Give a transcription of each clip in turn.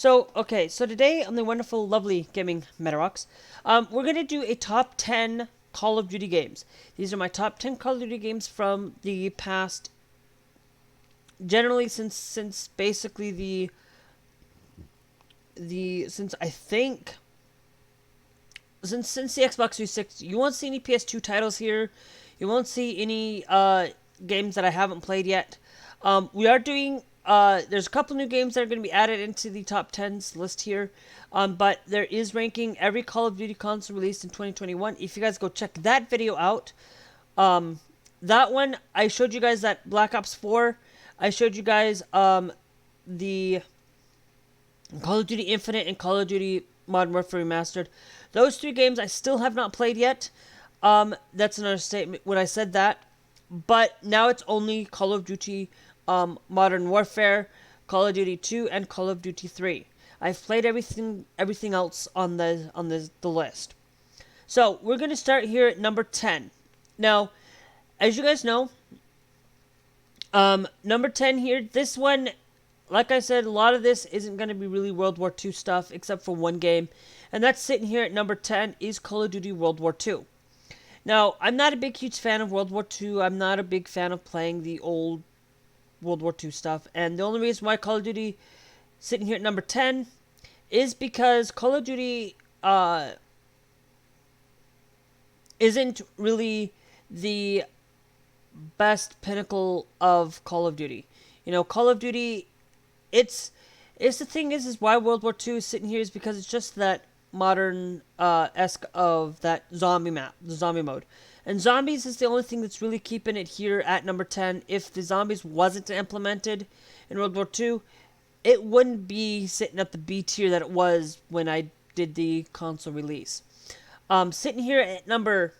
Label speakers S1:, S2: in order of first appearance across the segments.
S1: Okay, so today on the wonderful, lovely Gamingmadirocks, we're going to do a top 10 Call of Duty games. These are my top 10 Call of Duty games from the past, generally since basically since I think, since the Xbox 360. You won't see any PS2 titles here. You won't see any games that I haven't played yet. We are doing there's a couple new games that are going to be added into the top 10s list here. But there is ranking every Call of Duty console released in 2021. If you guys go check that video out, that one I showed you guys that Black Ops 4. I showed you guys the Call of Duty Infinite and Call of Duty Modern Warfare Remastered. Those three games I still have not played yet. That's another statement when I said that. But now it's only Call of Duty Modern Warfare, Call of Duty 2, and Call of Duty 3. I've played everything else on the list. So we're gonna start here at number 10. Now, as you guys know, number 10 here. This one, like I said, a lot of this isn't gonna be really World War II stuff, except for one game, and that's sitting here at number 10 is Call of Duty World War II. Now, I'm not a huge fan of World War II. I'm not a big fan of playing the old World War II stuff. And the only reason why Call of Duty sitting here at number 10 is because Call of Duty isn't really the best pinnacle of Call of Duty. You know, Call of Duty, it's the thing is why World War II is sitting here is because it's just that modern esque of that zombie map, the zombie mode. And zombies is the only thing that's really keeping it here at number 10. If the zombies wasn't implemented in World War II, it wouldn't be sitting at the B tier that it was when I did the console release. Sitting here at number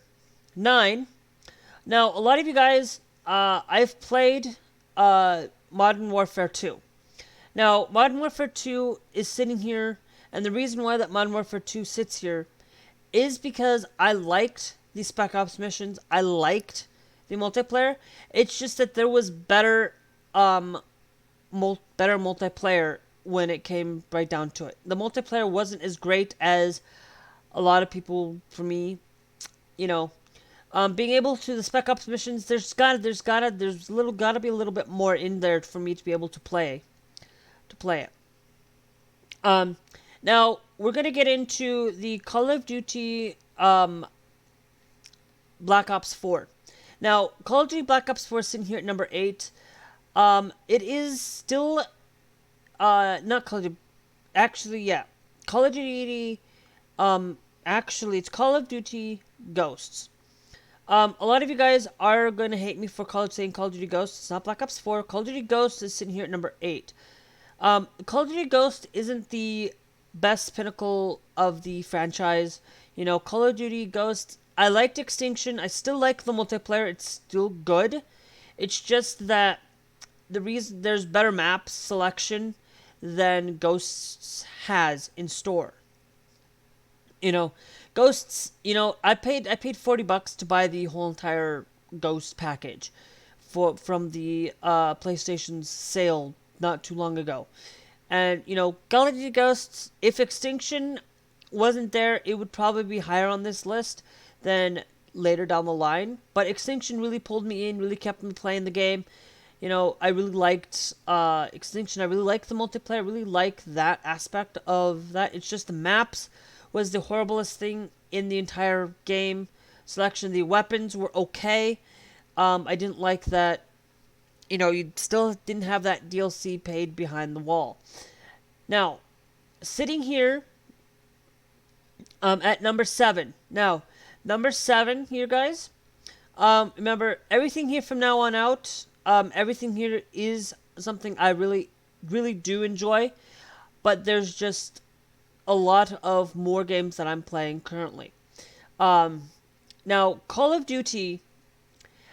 S1: 9. Now, a lot of you guys, I've played Modern Warfare 2. Now, Modern Warfare 2 is sitting here, and the reason why that Modern Warfare 2 sits here is because I liked the Spec Ops missions. I liked the multiplayer. It's just that there was better multiplayer when it came right down to it. The multiplayer wasn't as great as a lot of people, for me, you know, being able to the Spec Ops missions, there's gotta be a little bit more in there for me to be able to play it. Now we're gonna get into the Call of Duty Black Ops 4. Now, Call of Duty Black Ops 4 is sitting here at number 8. It is still not Call of Duty. Actually, yeah, Call of Duty. Actually, it's Call of Duty Ghosts. A lot of you guys are going to hate me for saying Call of Duty Ghosts. It's not Black Ops 4. Call of Duty Ghosts is sitting here at number 8. Call of Duty Ghosts isn't the best pinnacle of the franchise. You know, Call of Duty Ghosts, I liked Extinction. I still like the multiplayer. It's still good. It's just that the reason there's better map selection than Ghosts has in store. You know, Ghosts, you know, I paid $40 to buy the whole entire Ghost package from the PlayStation's sale not too long ago. And, you know, Call of Duty Ghosts, if Extinction wasn't there, it would probably be higher on this list than later down the line. But Extinction really pulled me in, really kept me playing the game. You know, I really liked Extinction. I really liked the multiplayer. I really liked that aspect of that. It's just the maps was the horriblest thing in the entire game. Selection of the weapons were okay. I didn't like that. You know, you still didn't have that DLC paid behind the wall. Now, sitting here at number 7. Now, number 7 here, guys. Remember, everything here from now on out, everything here is something I really, really do enjoy. But there's just a lot of more games that I'm playing currently. Now, Call of Duty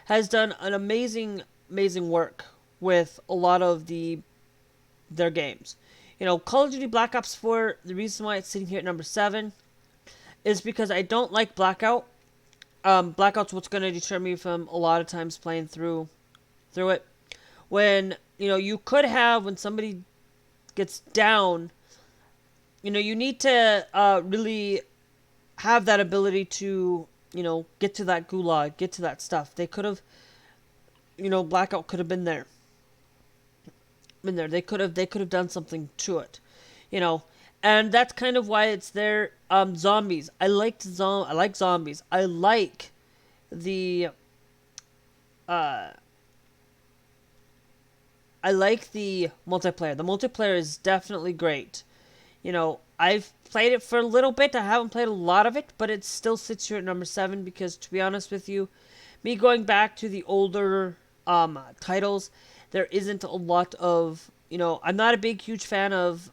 S1: has done an amazing work with a lot of their games. You know, Call of Duty Black Ops 4, the reason why it's sitting here at number 7 is because I don't like Blackout. Blackout's what's going to deter me from a lot of times playing through it. When, you know, you could have, when somebody gets down, you need to really have that ability to, get to that gulag, get to that stuff. They could have, Blackout could have been there. They could have done something to it, you know. And that's kind of why it's there. Zombies. I like zombies. The uh I like the multiplayer. The multiplayer is definitely great. I've played it for a little bit. I haven't played a lot of it, but it still sits here at number 7 because, to be honest with you, me going back to the older titles, there isn't a lot of, I'm not a huge fan of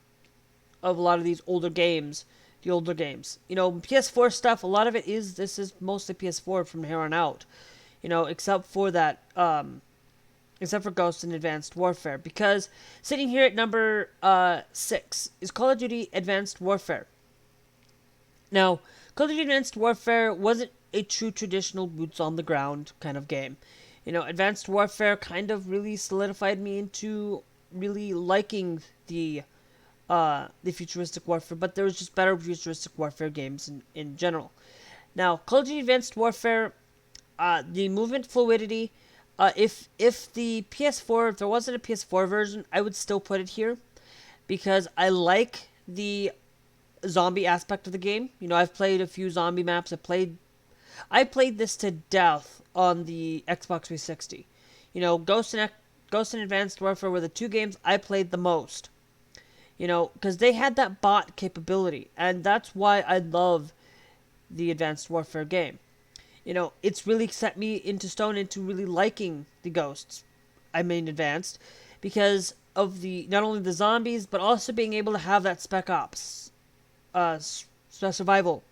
S1: a lot of these older games, the older games. PS4 stuff, a lot of this is mostly PS4 from here on out, except for that, except for Ghost and Advanced Warfare. Because sitting here at number 6 is Call of Duty Advanced Warfare. Now, Call of Duty Advanced Warfare wasn't a true traditional boots on the ground kind of game. Advanced Warfare kind of really solidified me into really liking the futuristic warfare, but there was just better futuristic warfare games in general. Now, Call of Duty Advanced Warfare, the movement fluidity, if the PS4, if there wasn't a PS4 version, I would still put it here because I like the zombie aspect of the game. I've played a few zombie maps. I played this to death on the Xbox 360. Ghost and Advanced Warfare were the two games I played the most. Because they had that bot capability, and that's why I love the Advanced Warfare game. It's really set me into stone into really liking the Ghosts. I mean Advanced, because of not only the zombies, but also being able to have that Spec Ops, survival,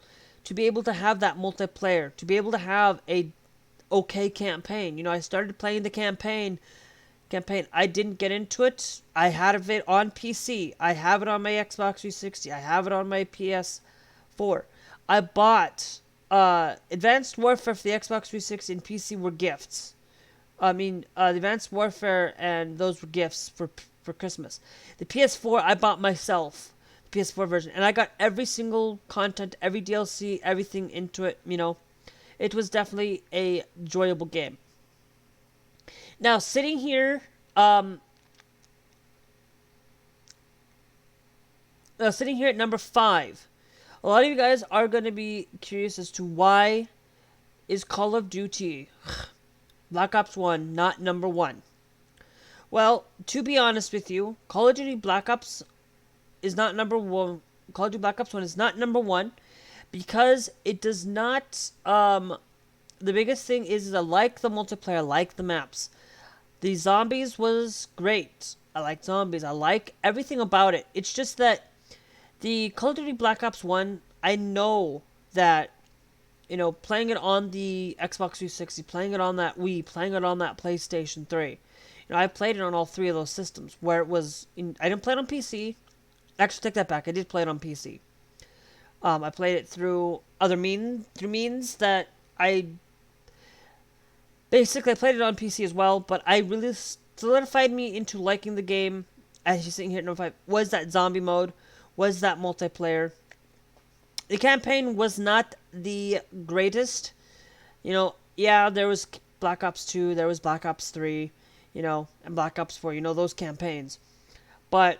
S1: to be able to have that multiplayer, to be able to have a okay campaign. I started playing the campaign. I didn't get into it. I had it on PC. I have it on my Xbox 360. I have it on my PS4. I bought Advanced Warfare for the Xbox 360 and PC were gifts. The Advanced Warfare and those were gifts for Christmas. The PS4 I bought myself, the PS4 version, and I got every single content, every DLC, everything into it. It was definitely a enjoyable game. Now, sitting here at number 5, a lot of you guys are going to be curious as to why is Call of Duty Black Ops 1 not number 1. Well, to be honest with you, Call of Duty Black Ops is not number 1. Call of Duty Black Ops 1 is not number 1 because it does not, the biggest thing is I like the multiplayer, I like the maps. The zombies was great. I like zombies. I like everything about it. It's just that the Call of Duty Black Ops 1, I know that, playing it on the Xbox 360, playing it on that Wii, playing it on that PlayStation 3, I played it on all three of those systems, where it was, I didn't play it on PC. Actually, take that back. I did play it on PC. I played it through means that Basically, I played it on PC as well, but I really solidified me into liking the game, as you're sitting here at number 5, was that zombie mode, was that multiplayer. The campaign was not the greatest. There was Black Ops 2, there was Black Ops 3, and Black Ops 4, those campaigns. But,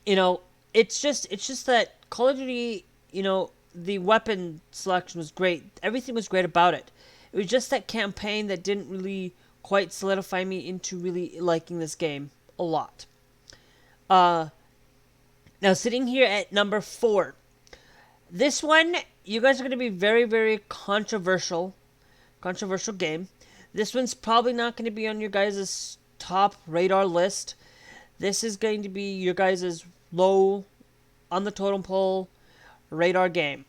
S1: it's just that Call of Duty, the weapon selection was great. Everything was great about it. It was just that campaign that didn't really quite solidify me into really liking this game a lot. Now, sitting here at number 4. This one, you guys are going to be very, very controversial game. This one's probably not going to be on your guys' top radar list. This is going to be your guys' low on the totem pole radar game.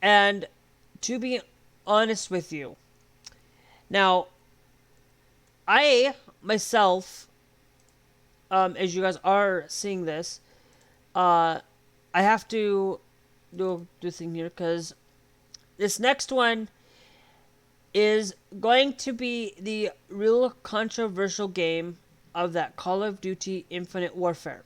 S1: And to be honest with you, now, I myself, as you guys are seeing this, I have to do a thing here because this next one is going to be the real controversial game of that Call of Duty Infinite Warfare.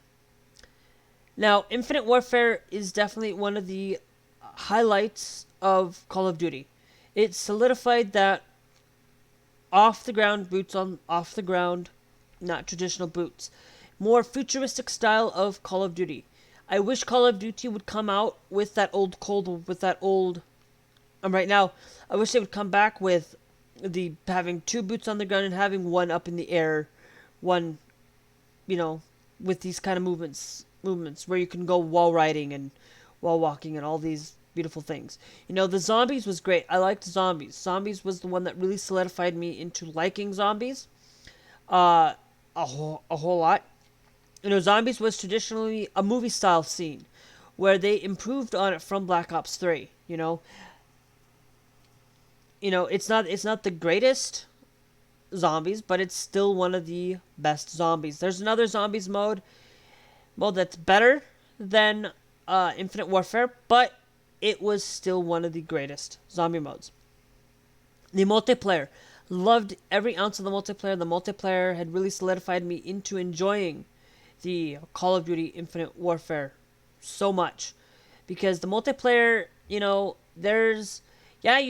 S1: Now, Infinite Warfare is definitely one of the highlights of Call of Duty. It solidified that off the ground boots on off the ground, not traditional boots. More futuristic style of Call of Duty. I wish Call of Duty would come out with that old cold with that old right now. I wish they would come back with the having two boots on the ground and having one up in the air, one, with these kind of movements where you can go wall riding and wall walking and all these beautiful things. The zombies was great. I liked zombies. Zombies was the one that really solidified me into liking zombies. A whole lot. Zombies was traditionally a movie style scene where they improved on it from Black Ops 3. It's not the greatest zombies, but it's still one of the best zombies. There's another zombies mode that's better than Infinite Warfare, but it was still one of the greatest zombie modes. The multiplayer. Loved every ounce of the multiplayer. The multiplayer had really solidified me into enjoying the Call of Duty Infinite Warfare so much. Because the multiplayer, you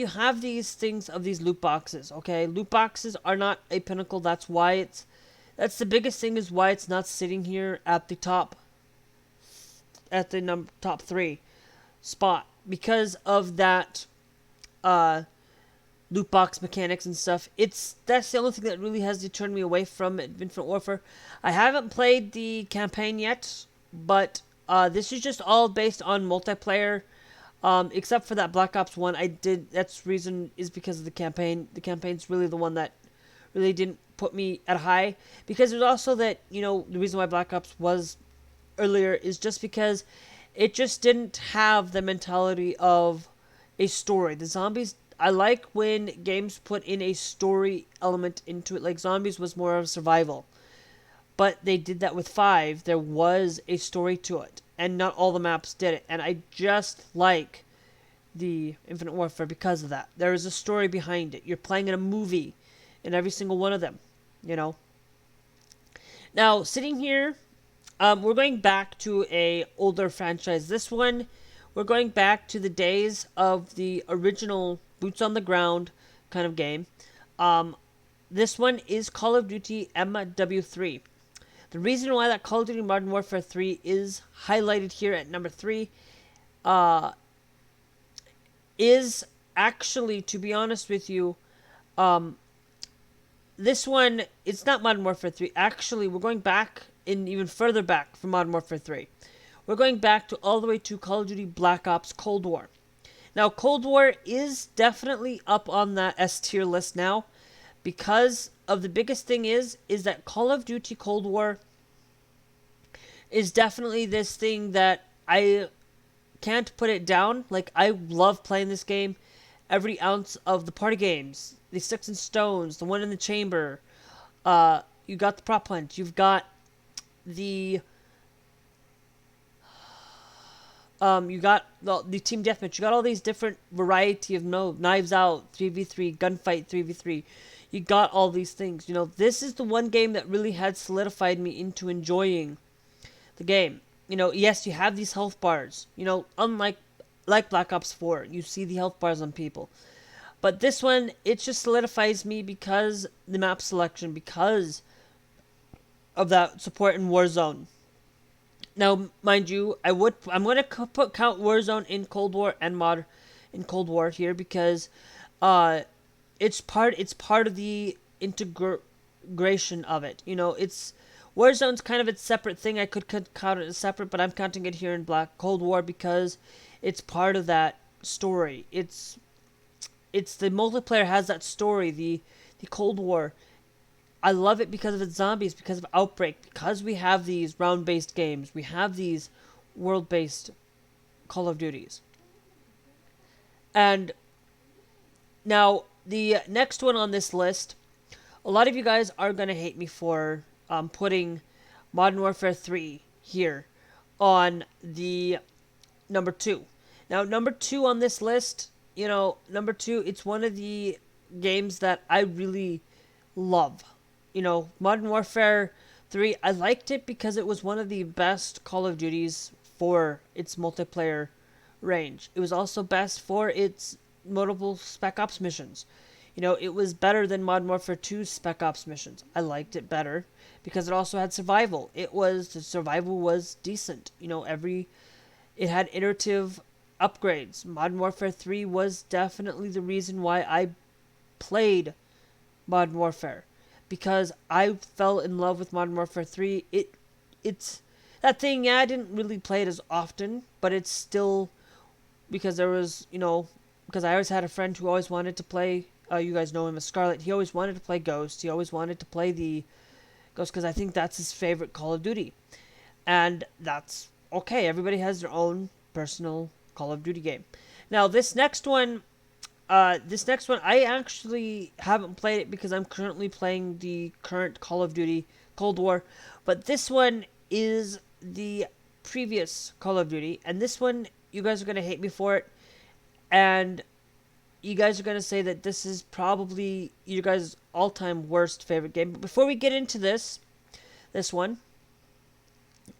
S1: have these things of these loot boxes, okay? Loot boxes are not a pinnacle. That's the biggest thing is why it's not sitting here at the top, at the top 3 spot. Because of that, loot box mechanics and stuff. That's the only thing that really has deterred me away from Infinite Warfare. I haven't played the campaign yet, but this is just all based on multiplayer. Except for that Black Ops 1, that's reason is because of the campaign. The campaign's really the one that really didn't put me at a high. Because there's also that, the reason why Black Ops was earlier is just because it just didn't have the mentality of a story. The zombies, I like when games put in a story element into it. Like Zombies was more of survival. But they did that with 5. There was a story to it. And not all the maps did it. And I just like the Infinite Warfare because of that. There is a story behind it. You're playing in a movie in every single one of them. Now, sitting here, we're going back to a older franchise. This one, we're going back to the days of the original boots on the ground kind of game. This one is Call of Duty MW3. The reason why that Call of Duty Modern Warfare 3 is highlighted here at number 3 is actually, to be honest with you, this one, it's not Modern Warfare 3. Actually, we're going back, even further back from Modern Warfare 3. We're going back to all the way to Call of Duty Black Ops Cold War. Now, Cold War is definitely up on that S tier list now, because of the biggest thing is that Call of Duty Cold War is definitely this thing that I can't put it down. Like, I love playing this game. Every ounce of the party games, the Sticks and Stones, the one in the chamber, you got the prop hunt, you've got the you got the team deathmatch, you got all these different variety of knives out, 3v3, gunfight, 3v3. You got all these things. This is the one game that really had solidified me into enjoying the game. Yes, you have these health bars. Unlike Black Ops 4, you see the health bars on people. But this one, it just solidifies me because the map selection, because of that support in Warzone. Now, mind you, I'm going to count Warzone in Cold War and mod in Cold War here because it's part of the integration of it. It's Warzone's kind of its separate thing. I could count it as separate, but I'm counting it here in Cold War because it's part of that story. It's the multiplayer has that story. The Cold War, I love it because of its zombies, because of Outbreak, because we have these round-based games. We have these world-based Call of Duties. And now, the next one on this list, a lot of you guys are going to hate me for putting Modern Warfare 3 here on the number 2. Now, number 2 on this list, number 2, it's one of the games that I really love. Modern Warfare 3, I liked it because it was one of the best Call of Duties for its multiplayer range. It was also best for its multiple Spec Ops missions. You know, it was better than Modern Warfare 2's Spec Ops missions. I liked it better because it also had survival. The survival was decent. You know, it had iterative upgrades. Modern Warfare 3 was definitely the reason why I played Modern Warfare, because I fell in love with Modern Warfare 3. It's that thing, yeah, I didn't really play it as often, but it's still, because there was, because I always had a friend who always wanted to play, you guys know him as Scarlet. He always wanted to play Ghost. He always wanted to play the Ghost because I think that's his favorite Call of Duty. And that's okay. Everybody has their own personal Call of Duty game. Now, this next one, I actually haven't played it because I'm currently playing the current Call of Duty Cold War. But this one is the previous Call of Duty. And this one, you guys are going to hate me for it. And you guys are going to say that this is probably your guys' all-time worst favorite game. But before we get into this one,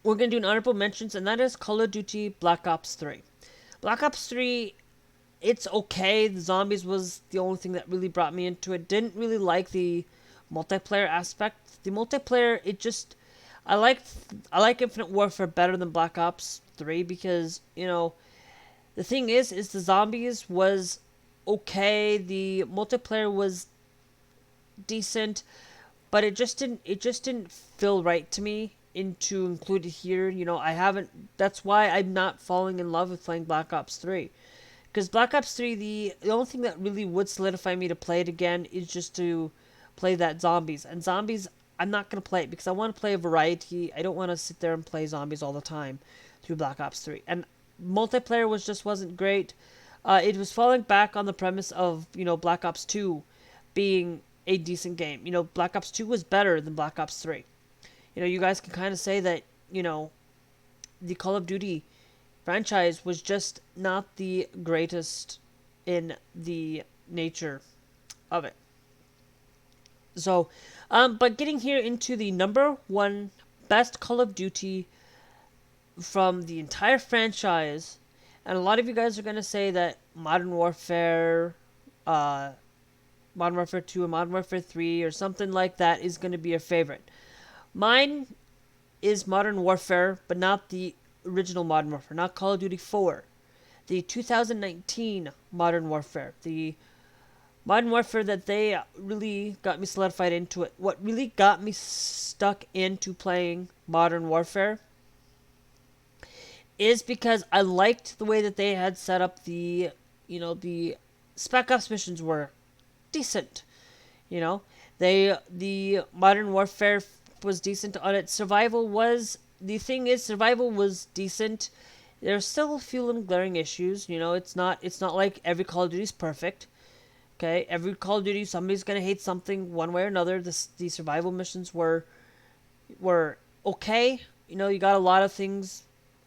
S1: we're going to do an honorable mentions, and that is Call of Duty Black Ops 3. Black Ops 3, it's okay. The zombies was the only thing that really brought me into it. Didn't really like the multiplayer aspect. The multiplayer, I like Infinite Warfare better than Black Ops 3 because, the thing is the zombies was okay. The multiplayer was decent, but it just didn't feel right to me to include it here. That's why I'm not falling in love with playing Black Ops 3. Because Black Ops 3, the only thing that really would solidify me to play it again is just to play that zombies. And zombies, I'm not going to play it because I want to play a variety. I don't want to sit there and play zombies all the time through Black Ops 3. And multiplayer wasn't great. It was falling back on the premise of, Black Ops 2 being a decent game. Black Ops 2 was better than Black Ops 3. You guys can kind of say that, the Call of Duty franchise was just not the greatest in the nature of it. So, but getting here into the number one best Call of Duty from the entire franchise, and a lot of you guys are going to say that Modern Warfare 2 and Modern Warfare 3 or something like that is going to be your favorite. Mine is Modern Warfare, but not the original Modern Warfare, not Call of Duty 4. The 2019 Modern Warfare. The Modern Warfare that they really got me solidified into it. What really got me stuck into playing Modern Warfare is because I liked the way that they had set up the Spec Ops missions were decent. The Modern Warfare was decent on it. Survival was decent. There's still a few little glaring issues. It's not like every Call of Duty is perfect. Okay, every Call of Duty, somebody's gonna hate something one way or another. The survival missions were okay. You got a lot of things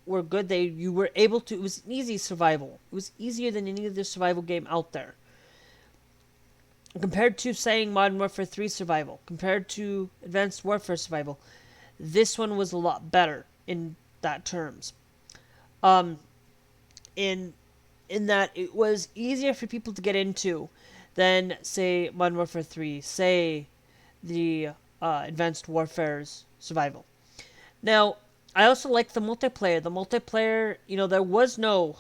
S1: were good. You were able to. It was an easy survival. It was easier than any other survival game out there. Compared to, saying, Modern Warfare 3 survival, compared to Advanced Warfare survival, this one was a lot better in that terms. In that it was easier for people to get into than, say, Modern Warfare 3, say, the Advanced Warfare's survival. Now, I also like the multiplayer. The multiplayer, there was no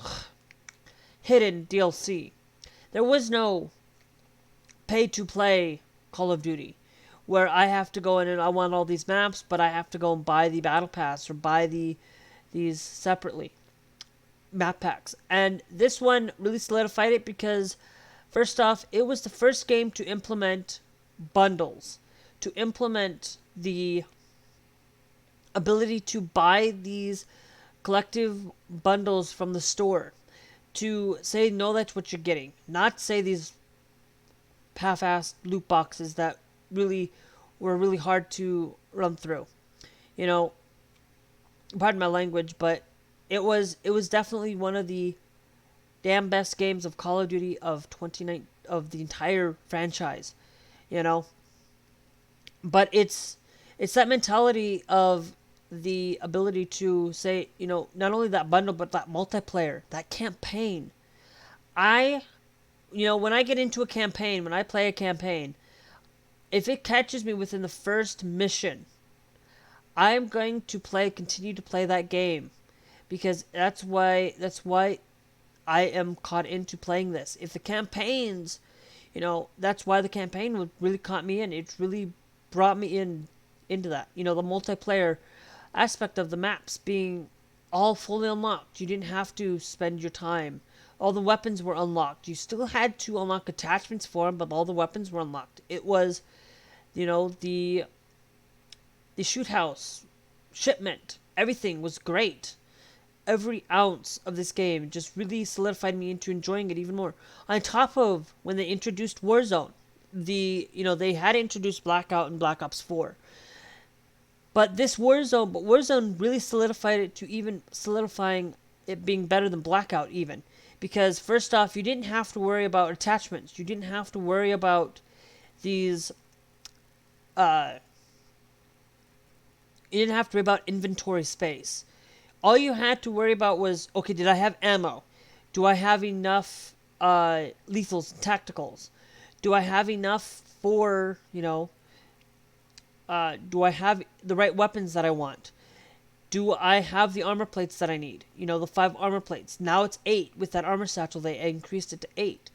S1: hidden DLC. There was no pay-to-play Call of Duty, where I have to go in and I want all these maps, but I have to go and buy the Battle Pass or buy these separately. Map packs. And this one really solidified it because, first off, it was the first game to implement bundles, to implement the ability to buy these collective bundles from the store, to say, no, that's what you're getting, not say these half-assed loot boxes that were really hard to run through. Pardon my language, but it was definitely one of the damn best games of Call of Duty of the entire franchise. But it's It's that mentality of the ability to say, you know, not only that bundle, but that multiplayer, that campaign. I, you know, when I get into a campaign, when I play a campaign, if it catches me within the first mission, I'm going to continue to play that game, because that's why I am caught into playing this. If the campaigns, you know, that's why the campaign would really caught me in. It's really brought me into that. You know, the multiplayer aspect of the maps being all fully unlocked. You didn't have to spend your time. All the weapons were unlocked. You still had to unlock attachments for them, but all the weapons were unlocked. It was, you know, the shoot house, shipment, everything was great. Every ounce of this game just really solidified me into enjoying it even more. On top of when they introduced Warzone, they had introduced Blackout and Black Ops 4. But Warzone really solidified it to even solidifying it being better than Blackout even. Because first off, you didn't have to worry about attachments. You didn't have to worry about these you didn't have to worry about inventory space. All you had to worry about was, okay, did I have ammo? Do I have enough lethals and tacticals? Do I have enough for, do I have the right weapons that I want? Do I have the armor plates that I need? You know, the 5 armor plates. Now it's 8. With that armor satchel, they increased it to 8.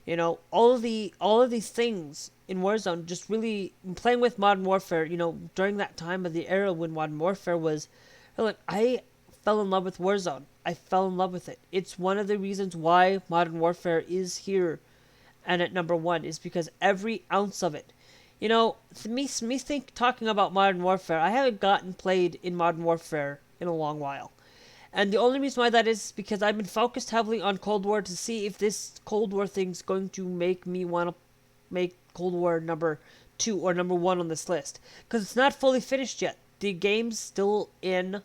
S1: You know, all of these things in Warzone just really playing with Modern Warfare. You know, during that time of the era when Modern Warfare was, like, I fell in love with Warzone. I fell in love with it. It's one of the reasons why Modern Warfare is here and at number 1 is because every ounce of it. You know, talking about Modern Warfare, I haven't gotten played in Modern Warfare in a long while. And the only reason why that is because I've been focused heavily on Cold War to see if this Cold War thing's going to make me want to make Cold War number 2 or number 1 on this list. Because it's not fully finished yet. The game's still in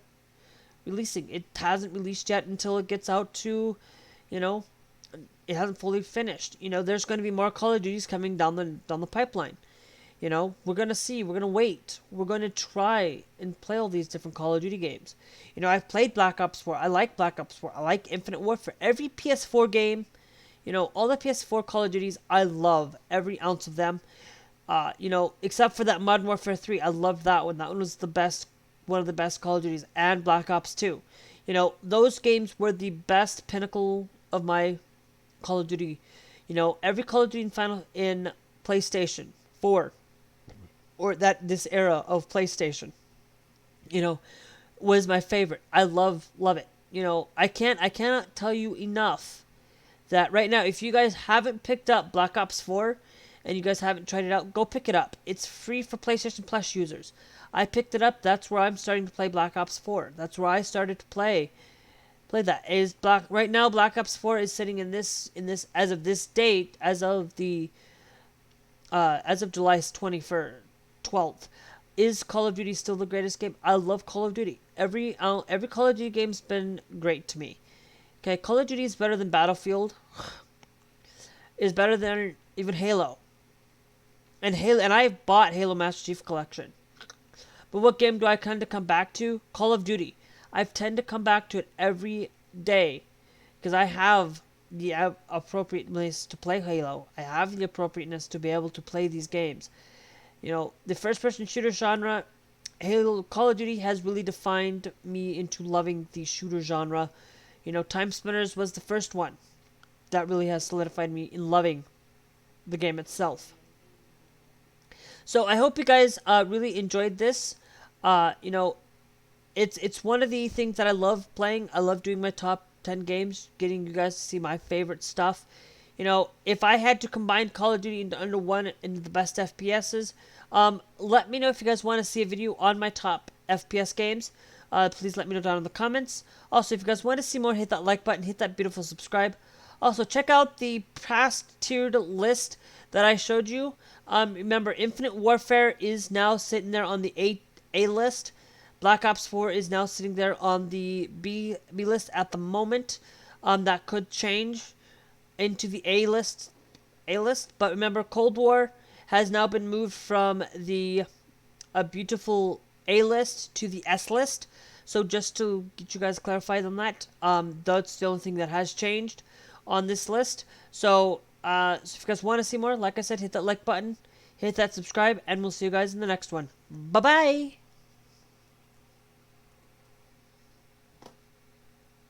S1: releasing. It hasn't released yet until it gets out to, it hasn't fully finished. You know, there's going to be more Call of Duties coming down the pipeline. You know, we're going to see. We're going to wait. We're going to try and play all these different Call of Duty games. You know, I've played Black Ops 4. I like Black Ops 4. I like Infinite Warfare. Every PS4 game, all the PS4 Call of Duties, I love every ounce of them. Except for that Modern Warfare 3. I loved that one. That one was one of the best Call of Duties. And Black Ops 2. You know, those games were the best pinnacle of my Call of Duty. You know, every Call of Duty in PlayStation 4. Or this era of PlayStation, was my favorite. I love it. I cannot tell you enough that right now, if you guys haven't picked up Black Ops 4 and you guys haven't tried it out, go pick it up. It's free for PlayStation Plus users. I picked it up. That's where I'm starting to play Black Ops 4. That's where I started to play that. Right now, Black Ops 4 is sitting in this as of this date, as of July 21st. 12th. Is Call of Duty still the greatest game? I love Call of Duty. Every Call of Duty game's been great to me. Okay, Call of Duty is better than Battlefield. Is better than even Halo. And I've bought Halo Master Chief Collection. But what game do I tend to come back to? Call of Duty. I tend to come back to it every day because I have the appropriateness to play Halo. I have the appropriateness to be able to play these games. The first-person shooter genre, Call of Duty has really defined me into loving the shooter genre. Time Spinners was the first one that really has solidified me in loving the game itself. So I hope you guys really enjoyed this. It's one of the things that I love playing. I love doing my top 10 games, getting you guys to see my favorite stuff. If I had to combine Call of Duty into the best FPSs, let me know if you guys want to see a video on my top FPS games. Please let me know down in the comments. Also, if you guys want to see more, hit that like button, hit that beautiful subscribe. Also, check out the past tiered list that I showed you. Remember, Infinite Warfare is now sitting there on the A list. Black Ops 4 is now sitting there on the B list at the moment. That could change into the A list. But remember, Cold War has now been moved from the a beautiful A list to the S list. So just to get you guys clarified on that, that's the only thing that has changed on this list. So if you guys want to see more, like I said, hit that like button, hit that subscribe, and we'll see you guys in the next one. Bye bye.